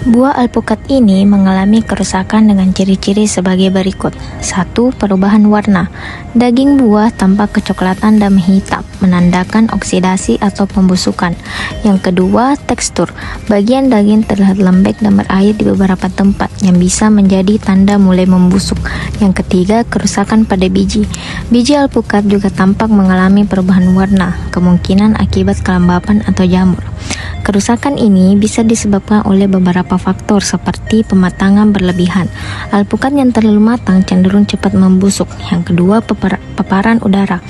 Buah alpukat ini mengalami kerusakan dengan ciri-ciri sebagai berikut. 1. Perubahan warna. Daging buah tampak kecoklatan dan menghitam, menandakan oksidasi atau pembusukan. Yang kedua, tekstur. Bagian daging terlihat lembek dan berair di beberapa tempat, yang bisa menjadi tanda mulai membusuk. Yang ketiga, kerusakan pada biji. Biji alpukat juga tampak mengalami perubahan warna, kemungkinan akibat kelembapan atau jamur. Kerusakan ini bisa disebabkan oleh beberapa faktor seperti pematangan berlebihan. Alpukat yang terlalu matang cenderung cepat membusuk. Yang kedua, paparan udara.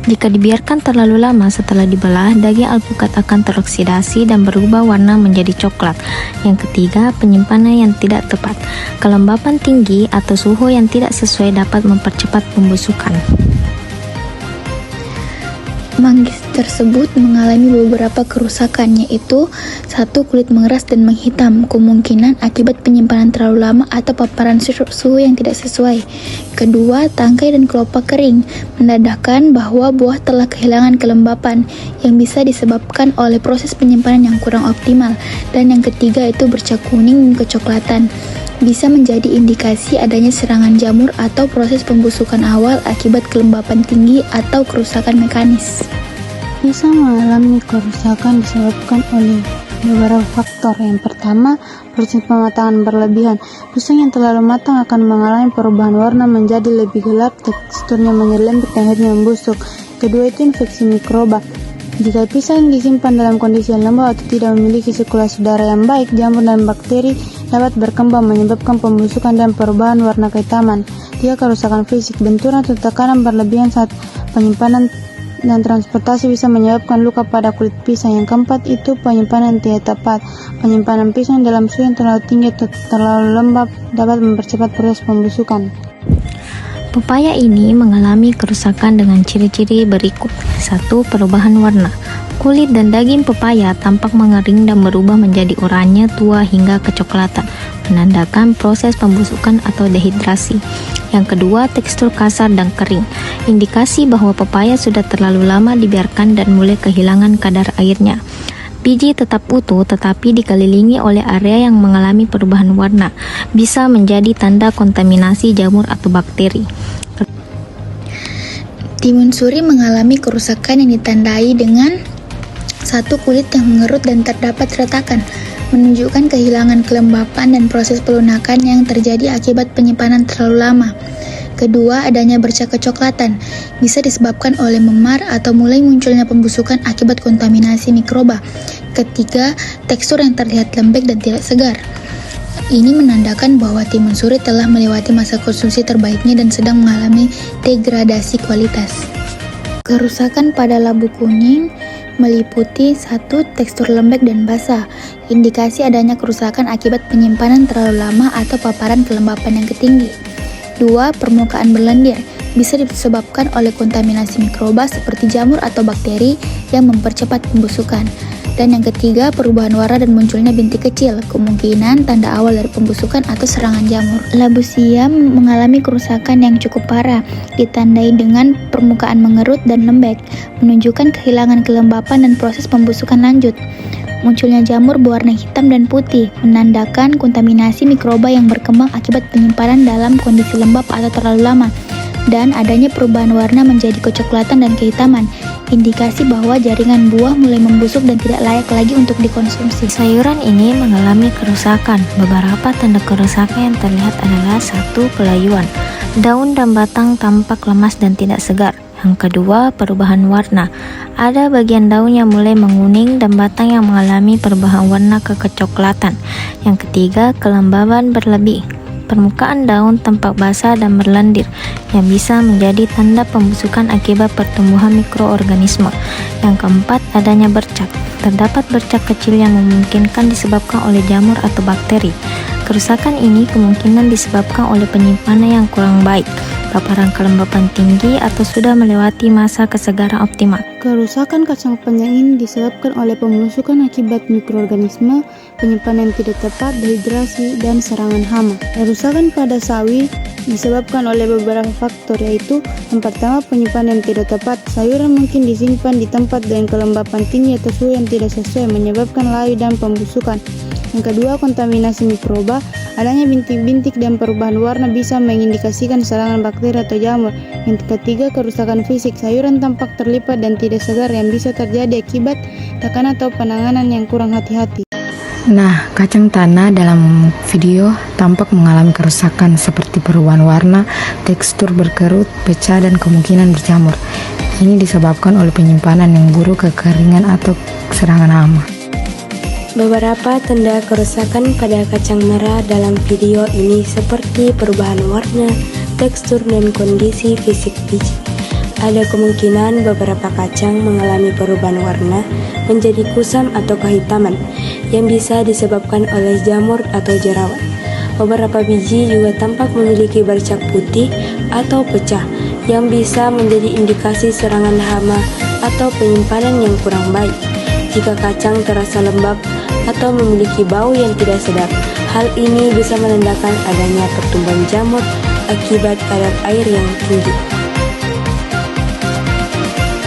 Jika dibiarkan terlalu lama setelah dibelah, daging alpukat akan teroksidasi dan berubah warna menjadi coklat. Yang ketiga, penyimpanan yang tidak tepat. Kelembapan tinggi atau suhu yang tidak sesuai dapat mempercepat pembusukan. Manggis tersebut mengalami beberapa kerusakan, yaitu 1. Kulit mengeras dan menghitam, kemungkinan akibat penyimpanan terlalu lama atau paparan suhu yang tidak sesuai. Kedua, tangkai dan kelopak kering, menandakan bahwa buah telah kehilangan kelembapan, yang bisa disebabkan oleh proses penyimpanan yang kurang optimal. Dan yang ketiga itu bercak kuning dan kecoklatan, bisa menjadi indikasi adanya serangan jamur atau proses pembusukan awal akibat kelembapan tinggi atau kerusakan mekanis. Bisa mengalami kerusakan disebabkan oleh beberapa faktor. Yang pertama, proses pematangan berlebihan. Pisang yang terlalu matang akan mengalami perubahan warna menjadi lebih gelap, teksturnya menjadi lembek dan akhirnya membusuk. Kedua itu infeksi mikroba. Jika pisang disimpan dalam kondisi yang lembab atau tidak memiliki sirkulasi udara yang baik, jamur dan bakteri dapat berkembang menyebabkan pembusukan dan perubahan warna kehitaman. Tiga, kerusakan fisik. Benturan atau tekanan berlebihan saat penyimpanan dan transportasi bisa menyebabkan luka pada kulit pisang. Yang keempat itu penyimpanan tidak tepat. Penyimpanan pisang dalam suhu yang terlalu tinggi atau terlalu lembab dapat mempercepat proses pembusukan. Pepaya ini mengalami kerusakan dengan ciri-ciri berikut. 1. Perubahan warna. Kulit dan daging pepaya tampak mengering dan berubah menjadi oranye tua hingga kecoklatan, menandakan proses pembusukan atau dehidrasi. Yang kedua, tekstur kasar dan kering, indikasi bahwa pepaya sudah terlalu lama dibiarkan dan mulai kehilangan kadar airnya. Biji tetap utuh tetapi dikelilingi oleh area yang mengalami perubahan warna, bisa menjadi tanda kontaminasi jamur atau bakteri. Timun suri mengalami kerusakan yang ditandai dengan 1. Kulit yang mengerut dan terdapat retakan, menunjukkan kehilangan kelembapan dan proses pelunakan yang terjadi akibat penyimpanan terlalu lama. Kedua, adanya bercak kecoklatan, bisa disebabkan oleh memar atau mulai munculnya pembusukan akibat kontaminasi mikroba. Ketiga, tekstur yang terlihat lembek dan tidak segar. Ini menandakan bahwa timun suri telah melewati masa konsumsi terbaiknya dan sedang mengalami degradasi kualitas. Kerusakan pada labu kuning meliputi 1. Tekstur lembek dan basah, indikasi adanya kerusakan akibat penyimpanan terlalu lama atau paparan kelembapan yang tinggi. 2. Permukaan berlendir, bisa disebabkan oleh kontaminasi mikroba seperti jamur atau bakteri yang mempercepat pembusukan. Dan yang ketiga, perubahan warna dan munculnya bintik kecil, kemungkinan tanda awal dari pembusukan atau serangan jamur. Labu siam mengalami kerusakan yang cukup parah, ditandai dengan permukaan mengerut dan lembek, menunjukkan kehilangan kelembapan dan proses pembusukan lanjut. Munculnya jamur berwarna hitam dan putih, menandakan kontaminasi mikroba yang berkembang akibat penyimpanan dalam kondisi lembab atau terlalu lama. Dan adanya perubahan warna menjadi kecoklatan dan kehitaman, indikasi bahwa jaringan buah mulai membusuk dan tidak layak lagi untuk dikonsumsi. Sayuran ini mengalami kerusakan. Beberapa tanda kerusakan yang terlihat adalah 1. Pelayuan. Daun dan batang tampak lemas dan tidak segar. Yang kedua, perubahan warna. Ada bagian daun yang mulai menguning dan batang yang mengalami perubahan warna ke kecoklatan. Yang ketiga, kelembaban berlebih. Permukaan daun tampak basah dan berlendir, yang bisa menjadi tanda pembusukan akibat pertumbuhan mikroorganisme. Yang keempat, adanya bercak. Terdapat bercak kecil yang memungkinkan disebabkan oleh jamur atau bakteri. Kerusakan ini kemungkinan disebabkan oleh penyimpanan yang kurang baik, paparan kelembapan tinggi, atau sudah melewati masa kesegaran optimal. Kerusakan kacang panjang ini disebabkan oleh pembusukan akibat mikroorganisme, penyimpanan yang tidak tepat, dehidrasi, dan serangan hama. Kerusakan pada sawi disebabkan oleh beberapa faktor, yaitu yang pertama, penyimpanan yang tidak tepat. Sayuran mungkin disimpan di tempat dengan kelembapan tinggi atau suhu yang tidak sesuai, menyebabkan layu dan pembusukan. Yang kedua, kontaminasi mikroba. Adanya bintik-bintik dan perubahan warna bisa mengindikasikan serangan bakteri atau jamur. Yang ketiga, kerusakan fisik. Sayuran tampak terlipat dan tidak segar yang bisa terjadi akibat tekanan atau penanganan yang kurang hati-hati. Nah, kacang tanah dalam video tampak mengalami kerusakan seperti perubahan warna, tekstur berkerut, pecah, dan kemungkinan berjamur. Ini disebabkan oleh penyimpanan yang buruk, kekeringan, atau serangan hama. Beberapa tanda kerusakan pada kacang merah dalam video ini seperti perubahan warna, tekstur, dan kondisi fisik biji. Ada kemungkinan beberapa kacang mengalami perubahan warna menjadi kusam atau kehitaman yang bisa disebabkan oleh jamur atau jerawat. Beberapa biji juga tampak memiliki bercak putih atau pecah yang bisa menjadi indikasi serangan hama atau penyimpanan yang kurang baik. Jika kacang terasa lembab atau memiliki bau yang tidak sedap, hal ini bisa menandakan adanya pertumbuhan jamur akibat kadar air yang tinggi.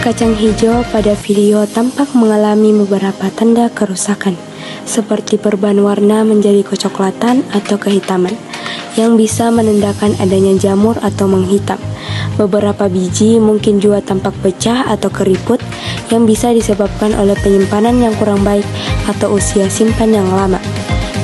Kacang hijau pada video tampak mengalami beberapa tanda kerusakan, seperti perubahan warna menjadi kecoklatan atau kehitaman, yang bisa menandakan adanya jamur atau menghitam. Beberapa biji mungkin juga tampak pecah atau keriput yang bisa disebabkan oleh penyimpanan yang kurang baik atau usia simpan yang lama.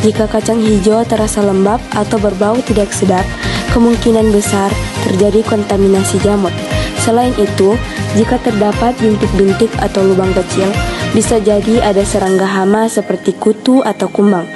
Jika kacang hijau terasa lembab atau berbau tidak sedap, kemungkinan besar terjadi kontaminasi jamur. Selain itu, jika terdapat bintik-bintik atau lubang kecil, bisa jadi ada serangga hama seperti kutu atau kumbang.